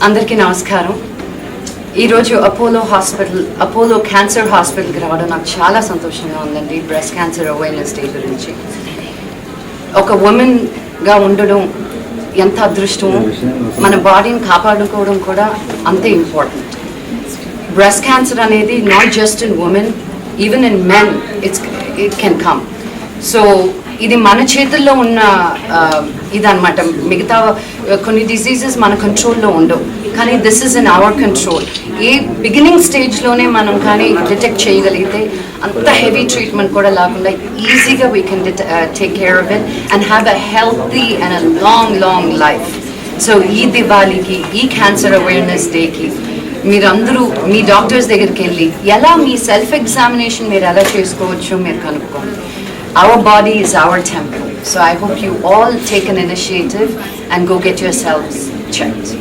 అందరికీ నమస్కారం. ఈరోజు అపోలో క్యాన్సర్ హాస్పిటల్కి రావడం నాకు చాలా సంతోషంగా ఉందండి. బ్రెస్ట్ క్యాన్సర్ అవేర్నెస్ డే గురించి ఒక ఉమెన్గా ఉండడం ఎంత అదృష్టం, మన బాడీని కాపాడుకోవడం కూడా అంతే ఇంపార్టెంట్. బ్రెస్ట్ క్యాన్సర్ అనేది not just in women, even in men it can come. So ఇది మన చేతుల్లో ఉన్న ఇదన్నమాట. మిగతా కొన్ని డిసీజెస్ మన కంట్రోల్లో ఉండవు, కానీ this is in our control. A beginning స్టేజ్లోనే మనం కానీ డిటెక్ట్ చేయగలిగితే అంత హెవీ ట్రీట్మెంట్ కూడా లేకుండా ఈజీగా we can take care of it and have a healthy and a long life. So ఈ దివాళీకి, ఈ క్యాన్సర్ అవేర్నెస్ డేకి మీరందరూ మీ డాక్టర్స్ దగ్గరికి వెళ్ళి ఎలా మీ సెల్ఫ్ ఎగ్జామినేషన్ మీరు ఎలా చేసుకోవచ్చో మీరు కనుక్కోండి. Our body is our temple. So I hope you all take an initiative and go get yourselves checked.